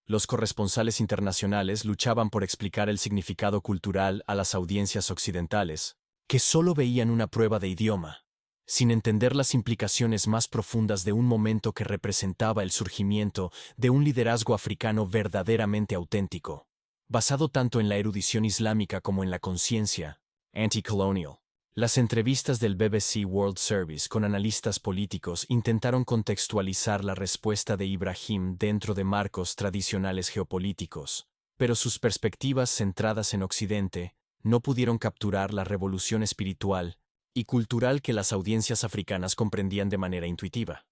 Los corresponsales internacionales luchaban por explicar el significado cultural a las audiencias occidentales, que solo veían una prueba de idioma, sin entender las implicaciones más profundas de un momento que representaba el surgimiento de un liderazgo africano verdaderamente auténtico, basado tanto en la erudición islámica como en la conciencia anti-colonial. Las entrevistas del BBC World Service con analistas políticos intentaron contextualizar la respuesta de Ibrahim dentro de marcos tradicionales geopolíticos, pero sus perspectivas centradas en Occidente no pudieron capturar la revolución espiritual y cultural que las audiencias africanas comprendían de manera intuitiva.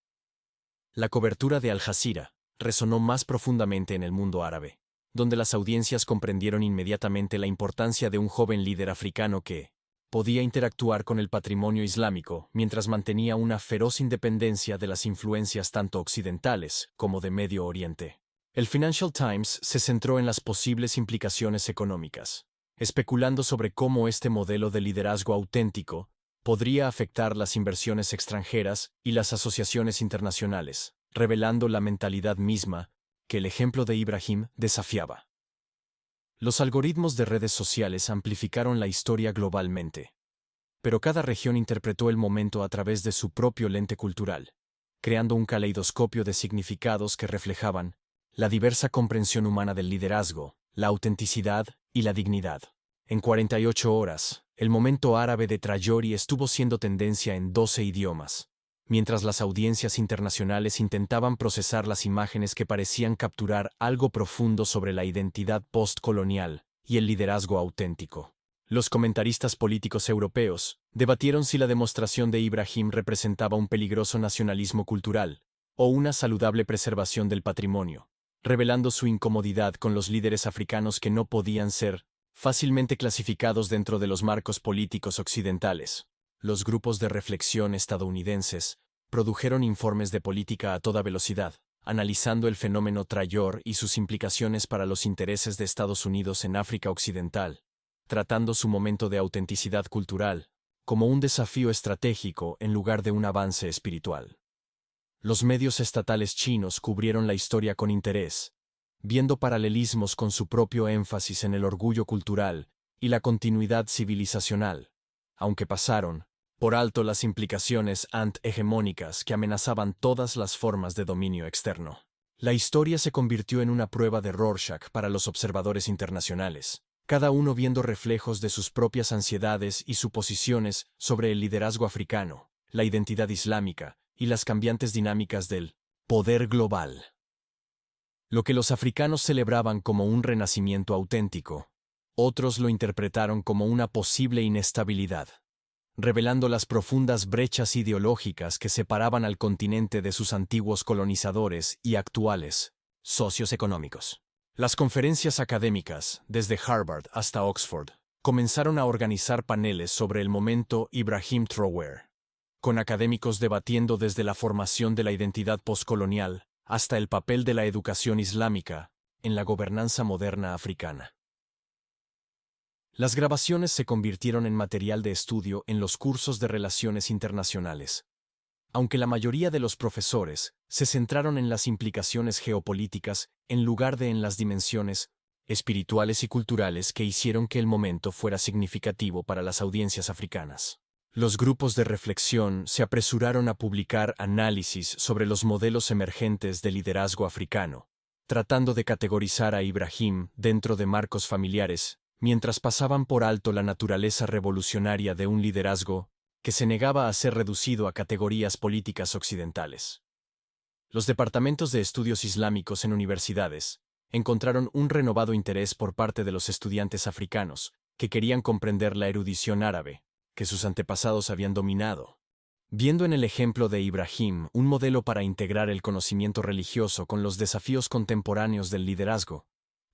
La cobertura de Al Jazeera resonó más profundamente en el mundo árabe, donde las audiencias comprendieron inmediatamente la importancia de un joven líder africano que podía interactuar con el patrimonio islámico mientras mantenía una feroz independencia de las influencias tanto occidentales como de Medio Oriente. El Financial Times se centró en las posibles implicaciones económicas, especulando sobre cómo este modelo de liderazgo auténtico podría afectar las inversiones extranjeras y las asociaciones internacionales, revelando la mentalidad misma que el ejemplo de Ibrahim desafiaba. Los algoritmos de redes sociales amplificaron la historia globalmente, pero cada región interpretó el momento a través de su propio lente cultural, creando un caleidoscopio de significados que reflejaban la diversa comprensión humana del liderazgo, la autenticidad y la dignidad. En 48 horas, el momento árabe de Traore estuvo siendo tendencia en 12 idiomas, mientras las audiencias internacionales intentaban procesar las imágenes que parecían capturar algo profundo sobre la identidad postcolonial y el liderazgo auténtico. Los comentaristas políticos europeos debatieron si la demostración de Ibrahim representaba un peligroso nacionalismo cultural o una saludable preservación del patrimonio, revelando su incomodidad con los líderes africanos que no podían ser fácilmente clasificados dentro de los marcos políticos occidentales. Los grupos de reflexión estadounidenses produjeron informes de política a toda velocidad, analizando el fenómeno Traore y sus implicaciones para los intereses de Estados Unidos en África Occidental, tratando su momento de autenticidad cultural como un desafío estratégico en lugar de un avance espiritual. Los medios estatales chinos cubrieron la historia con interés, viendo paralelismos con su propio énfasis en el orgullo cultural y la continuidad civilizacional, aunque pasaron por alto las implicaciones anthegemónicas que amenazaban todas las formas de dominio externo. La historia se convirtió en una prueba de Rorschach para los observadores internacionales, cada uno viendo reflejos de sus propias ansiedades y suposiciones sobre el liderazgo africano, la identidad islámica y las cambiantes dinámicas del poder global. Lo que los africanos celebraban como un renacimiento auténtico, otros lo interpretaron como una posible inestabilidad, revelando las profundas brechas ideológicas que separaban al continente de sus antiguos colonizadores y actuales socios económicos. Las conferencias académicas, desde Harvard hasta Oxford, comenzaron a organizar paneles sobre el momento Ibrahim Traore, con académicos debatiendo desde la formación de la identidad postcolonial hasta el papel de la educación islámica en la gobernanza moderna africana. Las grabaciones se convirtieron en material de estudio en los cursos de relaciones internacionales. Aunque la mayoría de los profesores se centraron en las implicaciones geopolíticas en lugar de en las dimensiones espirituales y culturales que hicieron que el momento fuera significativo para las audiencias africanas. Los grupos de reflexión se apresuraron a publicar análisis sobre los modelos emergentes de liderazgo africano, tratando de categorizar a Ibrahim dentro de marcos familiares, mientras pasaban por alto la naturaleza revolucionaria de un liderazgo que se negaba a ser reducido a categorías políticas occidentales. Los departamentos de estudios islámicos en universidades encontraron un renovado interés por parte de los estudiantes africanos, que querían comprender la erudición árabe, que sus antepasados habían dominado. Viendo en el ejemplo de Ibrahim un modelo para integrar el conocimiento religioso con los desafíos contemporáneos del liderazgo,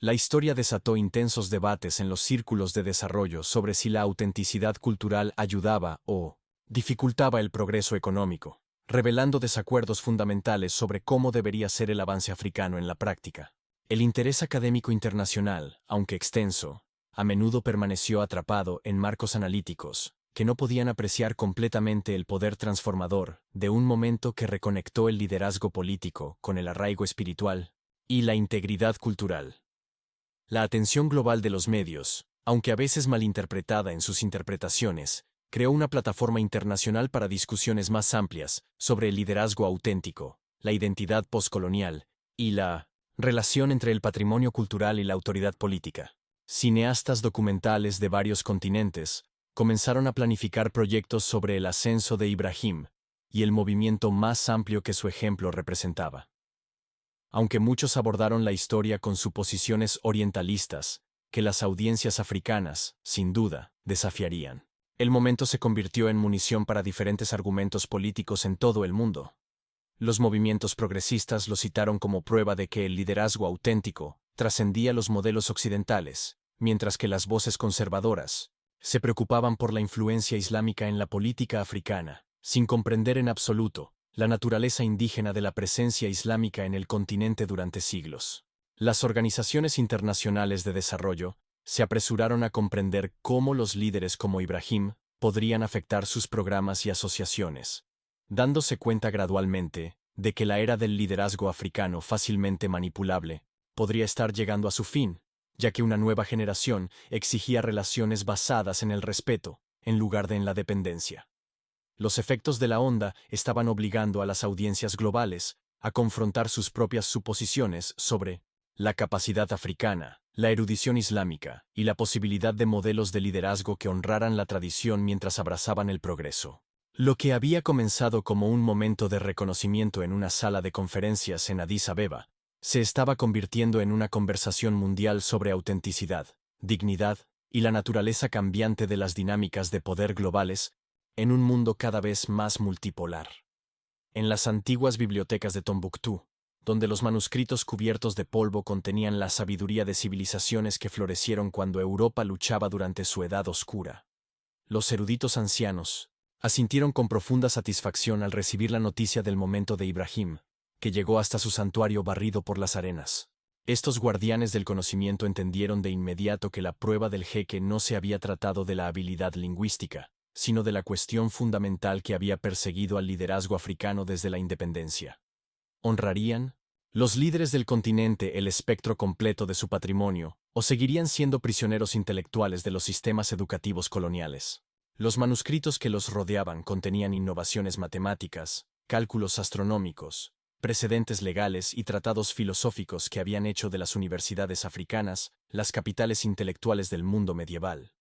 La historia desató intensos debates en los círculos de desarrollo sobre si la autenticidad cultural ayudaba o dificultaba el progreso económico, revelando desacuerdos fundamentales sobre cómo debería ser el avance africano en la práctica. El interés académico internacional, aunque extenso, a menudo permaneció atrapado en marcos analíticos, que no podían apreciar completamente el poder transformador de un momento que reconectó el liderazgo político con el arraigo espiritual y la integridad cultural. La atención global de los medios, aunque a veces malinterpretada en sus interpretaciones, creó una plataforma internacional para discusiones más amplias sobre el liderazgo auténtico, la identidad postcolonial y la relación entre el patrimonio cultural y la autoridad política. Cineastas documentales de varios continentes comenzaron a planificar proyectos sobre el ascenso de Ibrahim y el movimiento más amplio que su ejemplo representaba. Aunque muchos abordaron la historia con suposiciones orientalistas, que las audiencias africanas, sin duda, desafiarían. El momento se convirtió en munición para diferentes argumentos políticos en todo el mundo. Los movimientos progresistas lo citaron como prueba de que el liderazgo auténtico trascendía los modelos occidentales, mientras que las voces conservadoras se preocupaban por la influencia islámica en la política africana, sin comprender en absoluto la naturaleza indígena de la presencia islámica en el continente durante siglos. Las organizaciones internacionales de desarrollo se apresuraron a comprender cómo los líderes como Ibrahim podrían afectar sus programas y asociaciones, dándose cuenta gradualmente de que la era del liderazgo africano fácilmente manipulable podría estar llegando a su fin, ya que una nueva generación exigía relaciones basadas en el respeto, en lugar de en la dependencia. Los efectos de la onda estaban obligando a las audiencias globales a confrontar sus propias suposiciones sobre la capacidad africana, la erudición islámica y la posibilidad de modelos de liderazgo que honraran la tradición mientras abrazaban el progreso. Lo que había comenzado como un momento de reconocimiento en una sala de conferencias en Addis Abeba, se estaba convirtiendo en una conversación mundial sobre autenticidad, dignidad y la naturaleza cambiante de las dinámicas de poder globales en un mundo cada vez más multipolar. En las antiguas bibliotecas de Tombuctú, donde los manuscritos cubiertos de polvo contenían la sabiduría de civilizaciones que florecieron cuando Europa luchaba durante su edad oscura, los eruditos ancianos asintieron con profunda satisfacción al recibir la noticia del momento de Ibrahim, que llegó hasta su santuario barrido por las arenas. Estos guardianes del conocimiento entendieron de inmediato que la prueba del jeque no se había tratado de la habilidad lingüística, sino de la cuestión fundamental que había perseguido al liderazgo africano desde la independencia. ¿Honrarían los líderes del continente el espectro completo de su patrimonio, o seguirían siendo prisioneros intelectuales de los sistemas educativos coloniales? Los manuscritos que los rodeaban contenían innovaciones matemáticas, cálculos astronómicos, precedentes legales y tratados filosóficos que habían hecho de las universidades africanas las capitales intelectuales del mundo medieval.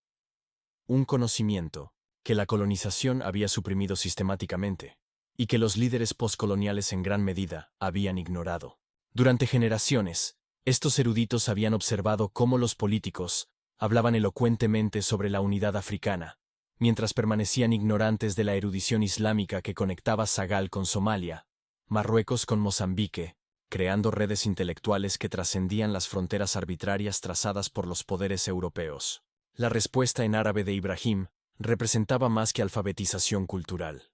Un conocimiento que la colonización había suprimido sistemáticamente, y que los líderes postcoloniales en gran medida habían ignorado. Durante generaciones, estos eruditos habían observado cómo los políticos hablaban elocuentemente sobre la unidad africana, mientras permanecían ignorantes de la erudición islámica que conectaba Sagal con Somalia, Marruecos con Mozambique, creando redes intelectuales que trascendían las fronteras arbitrarias trazadas por los poderes europeos. La respuesta en árabe de Ibrahim representaba más que alfabetización cultural.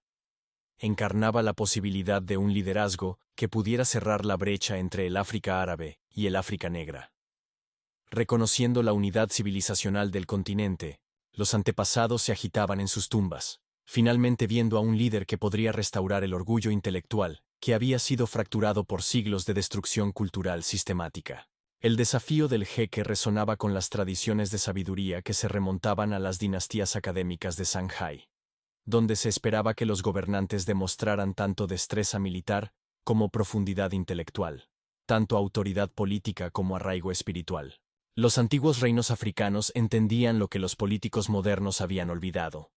Encarnaba la posibilidad de un liderazgo que pudiera cerrar la brecha entre el África árabe y el África negra. Reconociendo la unidad civilizacional del continente, los antepasados se agitaban en sus tumbas, finalmente viendo a un líder que podría restaurar el orgullo intelectual que había sido fracturado por siglos de destrucción cultural sistemática. El desafío del jeque resonaba con las tradiciones de sabiduría que se remontaban a las dinastías académicas de Shanghái, donde se esperaba que los gobernantes demostraran tanto destreza militar como profundidad intelectual, tanto autoridad política como arraigo espiritual. Los antiguos reinos africanos entendían lo que los políticos modernos habían olvidado.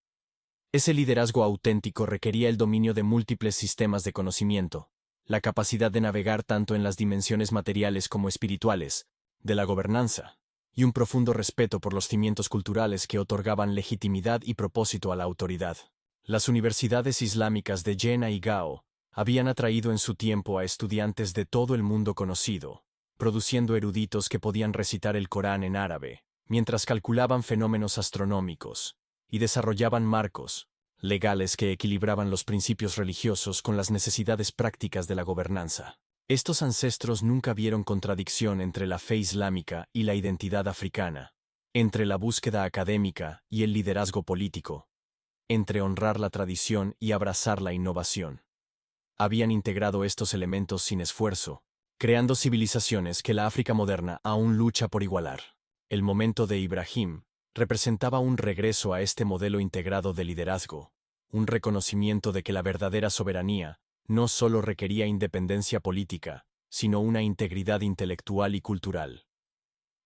Ese liderazgo auténtico requería el dominio de múltiples sistemas de conocimiento, la capacidad de navegar tanto en las dimensiones materiales como espirituales, de la gobernanza, y un profundo respeto por los cimientos culturales que otorgaban legitimidad y propósito a la autoridad. Las universidades islámicas de Jena y Gao habían atraído en su tiempo a estudiantes de todo el mundo conocido, produciendo eruditos que podían recitar el Corán en árabe, mientras calculaban fenómenos astronómicos, y desarrollaban marcos legales que equilibraban los principios religiosos con las necesidades prácticas de la gobernanza. Estos ancestros nunca vieron contradicción entre la fe islámica y la identidad africana, entre la búsqueda académica y el liderazgo político, entre honrar la tradición y abrazar la innovación. Habían integrado estos elementos sin esfuerzo, creando civilizaciones que la África moderna aún lucha por igualar. El momento de Ibrahim representaba un regreso a este modelo integrado de liderazgo, un reconocimiento de que la verdadera soberanía no solo requería independencia política, sino una integridad intelectual y cultural.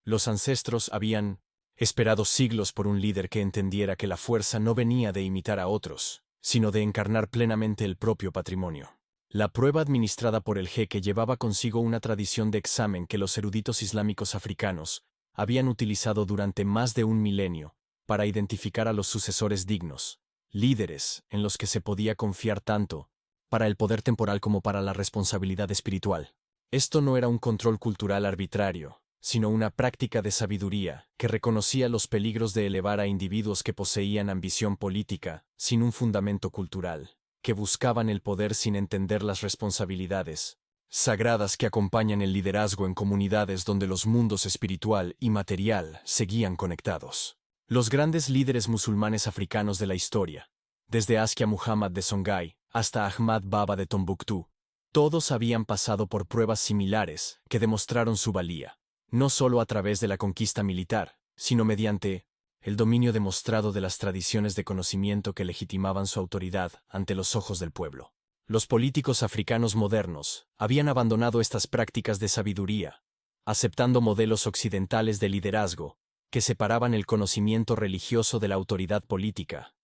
Los ancestros habían esperado siglos por un líder que entendiera que la fuerza no venía de imitar a otros, sino de encarnar plenamente el propio patrimonio. La prueba administrada por el jeque llevaba consigo una tradición de examen que los eruditos islámicos africanos habían utilizado durante más de un milenio para identificar a los sucesores dignos, líderes en los que se podía confiar tanto para el poder temporal como para la responsabilidad espiritual. Esto no era un control cultural arbitrario, sino una práctica de sabiduría que reconocía los peligros de elevar a individuos que poseían ambición política sin un fundamento cultural, que buscaban el poder sin entender las responsabilidades sagradas que acompañan el liderazgo en comunidades donde los mundos espiritual y material seguían conectados. Los grandes líderes musulmanes africanos de la historia, desde Askia Muhammad de Songhai hasta Ahmad Baba de Tombuctú, todos habían pasado por pruebas similares que demostraron su valía, no solo a través de la conquista militar, sino mediante el dominio demostrado de las tradiciones de conocimiento que legitimaban su autoridad ante los ojos del pueblo. Los políticos africanos modernos habían abandonado estas prácticas de sabiduría, aceptando modelos occidentales de liderazgo que separaban el conocimiento religioso de la autoridad política,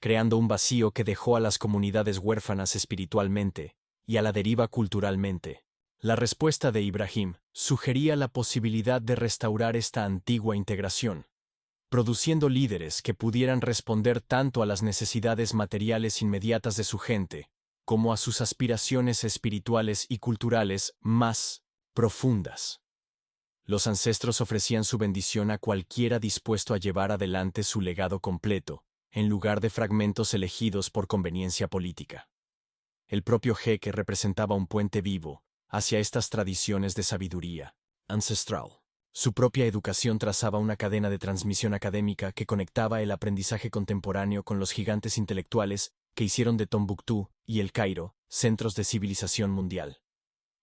creando un vacío que dejó a las comunidades huérfanas espiritualmente y a la deriva culturalmente. La respuesta de Ibrahim sugería la posibilidad de restaurar esta antigua integración, produciendo líderes que pudieran responder tanto a las necesidades materiales inmediatas de su gente, como a sus aspiraciones espirituales y culturales más profundas. Los ancestros ofrecían su bendición a cualquiera dispuesto a llevar adelante su legado completo, en lugar de fragmentos elegidos por conveniencia política. El propio jeque representaba un puente vivo hacia estas tradiciones de sabiduría ancestral. Su propia educación trazaba una cadena de transmisión académica que conectaba el aprendizaje contemporáneo con los gigantes intelectuales que hicieron de Tombuctú y El Cairo centros de civilización mundial.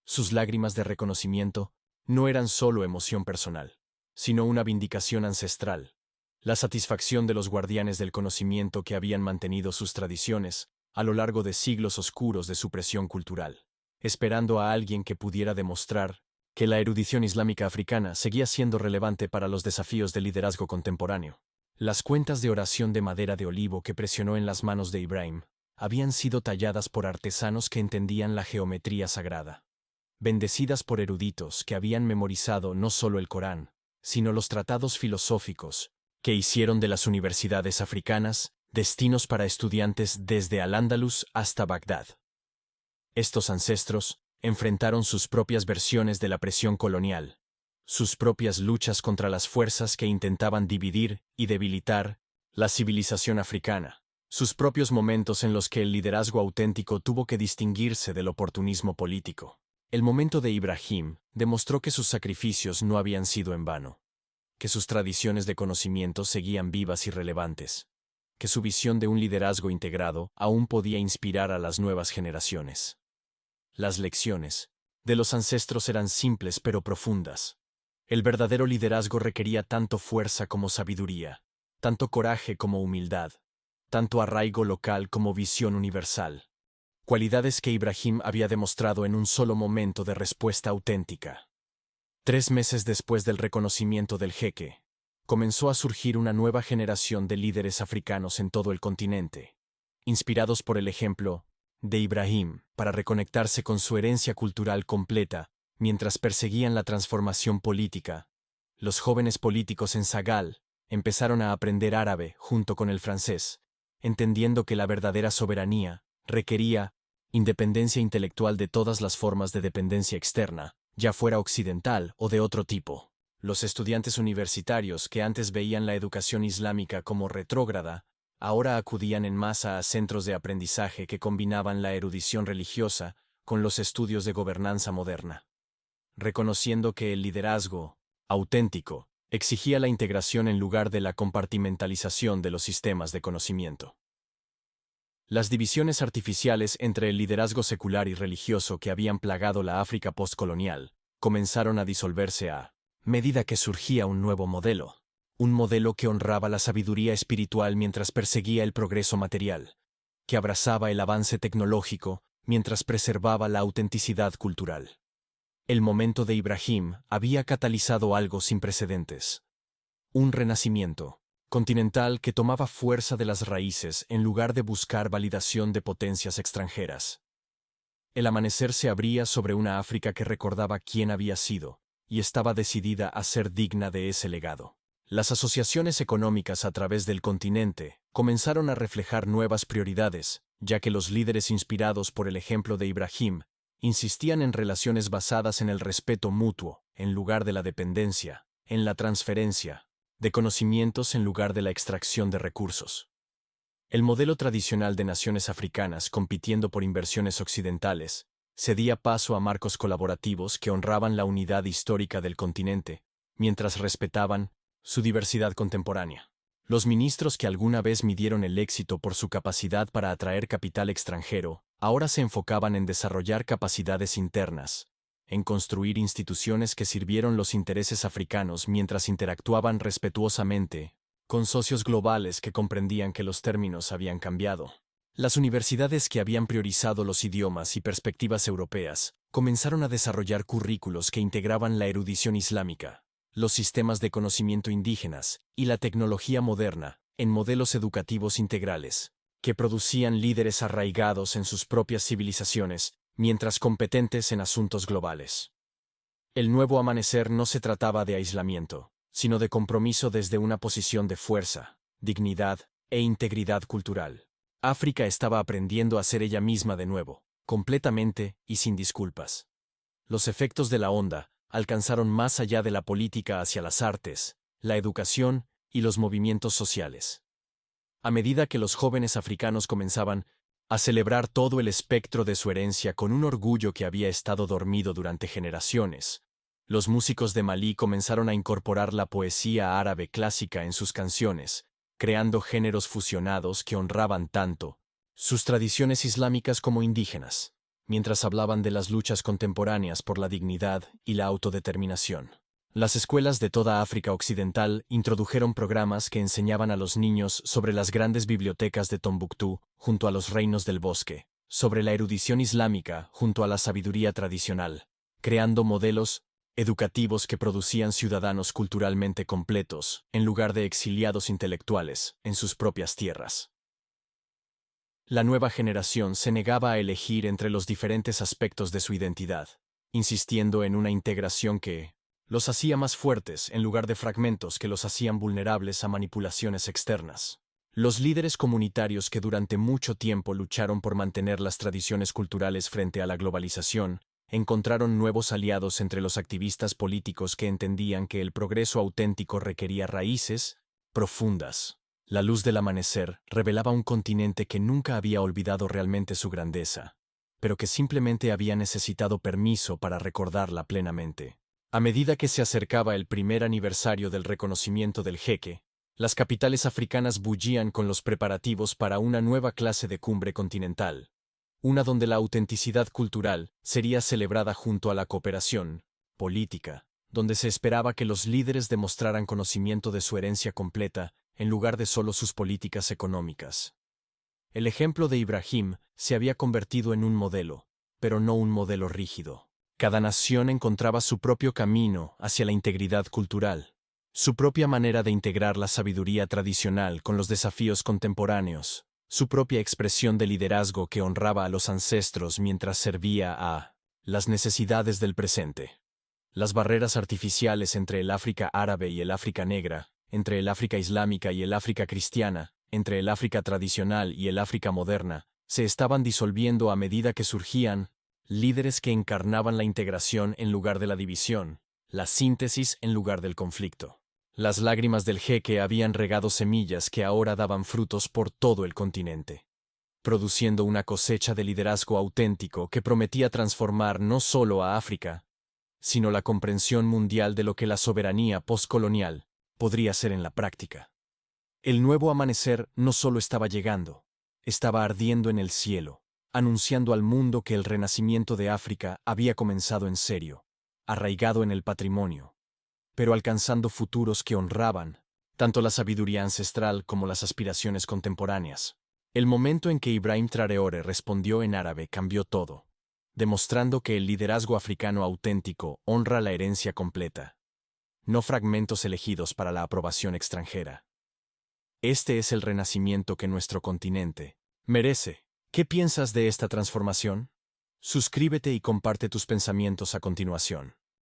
Sus lágrimas de reconocimiento no eran solo emoción personal, sino una vindicación ancestral, la satisfacción de los guardianes del conocimiento que habían mantenido sus tradiciones a lo largo de siglos oscuros de supresión cultural, esperando a alguien que pudiera demostrar que la erudición islámica africana seguía siendo relevante para los desafíos del liderazgo contemporáneo. Las cuentas de oración de madera de olivo que presionó en las manos de Ibrahim habían sido talladas por artesanos que entendían la geometría sagrada, bendecidas por eruditos que habían memorizado no solo el Corán, sino los tratados filosóficos que hicieron de las universidades africanas destinos para estudiantes desde Al-Ándalus hasta Bagdad. Estos ancestros enfrentaron sus propias versiones de la presión colonial, sus propias luchas contra las fuerzas que intentaban dividir y debilitar la civilización africana, sus propios momentos en los que el liderazgo auténtico tuvo que distinguirse del oportunismo político. El momento de Ibrahim demostró que sus sacrificios no habían sido en vano, que sus tradiciones de conocimiento seguían vivas y relevantes, que su visión de un liderazgo integrado aún podía inspirar a las nuevas generaciones. Las lecciones de los ancestros eran simples pero profundas. El verdadero liderazgo requería tanto fuerza como sabiduría, tanto coraje como humildad, tanto arraigo local como visión universal, cualidades que Ibrahim había demostrado en un solo momento de respuesta auténtica. 3 meses después del reconocimiento del jeque, comenzó a surgir una nueva generación de líderes africanos en todo el continente, inspirados por el ejemplo de Ibrahim para reconectarse con su herencia cultural completa mientras perseguían la transformación política. Los jóvenes políticos en Sagal empezaron a aprender árabe junto con el francés, entendiendo que la verdadera soberanía requería independencia intelectual de todas las formas de dependencia externa, ya fuera occidental o de otro tipo. Los estudiantes universitarios que antes veían la educación islámica como retrógrada, ahora acudían en masa a centros de aprendizaje que combinaban la erudición religiosa con los estudios de gobernanza moderna, reconociendo que el liderazgo auténtico exigía la integración en lugar de la compartimentalización de los sistemas de conocimiento. Las divisiones artificiales entre el liderazgo secular y religioso que habían plagado la África postcolonial comenzaron a disolverse a medida que surgía un nuevo modelo, un modelo que honraba la sabiduría espiritual mientras perseguía el progreso material, que abrazaba el avance tecnológico mientras preservaba la autenticidad cultural. El momento de Ibrahim había catalizado algo sin precedentes. Un renacimiento continental que tomaba fuerza de las raíces en lugar de buscar validación de potencias extranjeras. El amanecer se abría sobre una África que recordaba quién había sido y estaba decidida a ser digna de ese legado. Las asociaciones económicas a través del continente comenzaron a reflejar nuevas prioridades, ya que los líderes inspirados por el ejemplo de Ibrahim insistían en relaciones basadas en el respeto mutuo, en lugar de la dependencia, en la transferencia de conocimientos en lugar de la extracción de recursos. El modelo tradicional de naciones africanas compitiendo por inversiones occidentales cedía paso a marcos colaborativos que honraban la unidad histórica del continente, mientras respetaban su diversidad contemporánea. Los ministros que alguna vez midieron el éxito por su capacidad para atraer capital extranjero, ahora se enfocaban en desarrollar capacidades internas, en construir instituciones que sirvieron los intereses africanos mientras interactuaban respetuosamente con socios globales que comprendían que los términos habían cambiado. Las universidades que habían priorizado los idiomas y perspectivas europeas comenzaron a desarrollar currículos que integraban la erudición islámica, los sistemas de conocimiento indígenas y la tecnología moderna en modelos educativos integrales, que producían líderes arraigados en sus propias civilizaciones mientras competentes en asuntos globales. El nuevo amanecer no se trataba de aislamiento, sino de compromiso desde una posición de fuerza, dignidad e integridad cultural. África estaba aprendiendo a ser ella misma de nuevo, completamente y sin disculpas. Los efectos de la onda alcanzaron más allá de la política hacia las artes, la educación y los movimientos sociales. A medida que los jóvenes africanos comenzaban a celebrar todo el espectro de su herencia con un orgullo que había estado dormido durante generaciones, los músicos de Malí comenzaron a incorporar la poesía árabe clásica en sus canciones, creando géneros fusionados que honraban tanto sus tradiciones islámicas como indígenas, mientras hablaban de las luchas contemporáneas por la dignidad y la autodeterminación. Las escuelas de toda África Occidental introdujeron programas que enseñaban a los niños sobre las grandes bibliotecas de Tombuctú junto a los reinos del bosque, sobre la erudición islámica junto a la sabiduría tradicional, creando modelos educativos que producían ciudadanos culturalmente completos, en lugar de exiliados intelectuales, en sus propias tierras. La nueva generación se negaba a elegir entre los diferentes aspectos de su identidad, insistiendo en una integración que los hacía más fuertes en lugar de fragmentos que los hacían vulnerables a manipulaciones externas. Los líderes comunitarios que durante mucho tiempo lucharon por mantener las tradiciones culturales frente a la globalización, encontraron nuevos aliados entre los activistas políticos que entendían que el progreso auténtico requería raíces profundas. La luz del amanecer revelaba un continente que nunca había olvidado realmente su grandeza, pero que simplemente había necesitado permiso para recordarla plenamente. A medida que se acercaba el primer aniversario del reconocimiento del jeque, las capitales africanas bullían con los preparativos para una nueva clase de cumbre continental, una donde la autenticidad cultural sería celebrada junto a la cooperación política, donde se esperaba que los líderes demostraran conocimiento de su herencia completa en lugar de solo sus políticas económicas. El ejemplo de Ibrahim se había convertido en un modelo, pero no un modelo rígido. Cada nación encontraba su propio camino hacia la integridad cultural, su propia manera de integrar la sabiduría tradicional con los desafíos contemporáneos, su propia expresión de liderazgo que honraba a los ancestros mientras servía a las necesidades del presente. Las barreras artificiales entre el África árabe y el África negra, entre el África islámica y el África cristiana, entre el África tradicional y el África moderna, se estaban disolviendo a medida que surgían líderes que encarnaban la integración en lugar de la división, la síntesis en lugar del conflicto. Las lágrimas del jeque habían regado semillas que ahora daban frutos por todo el continente, produciendo una cosecha de liderazgo auténtico que prometía transformar no solo a África, sino la comprensión mundial de lo que la soberanía postcolonial podría ser en la práctica. El nuevo amanecer no solo estaba llegando, estaba ardiendo en el cielo, anunciando al mundo que el renacimiento de África había comenzado en serio, arraigado en el patrimonio, pero alcanzando futuros que honraban tanto la sabiduría ancestral como las aspiraciones contemporáneas. El momento en que Ibrahim Traoré respondió en árabe cambió todo, demostrando que el liderazgo africano auténtico honra la herencia completa, no fragmentos elegidos para la aprobación extranjera. Este es el renacimiento que nuestro continente merece. ¿Qué piensas de esta transformación? Suscríbete y comparte tus pensamientos a continuación.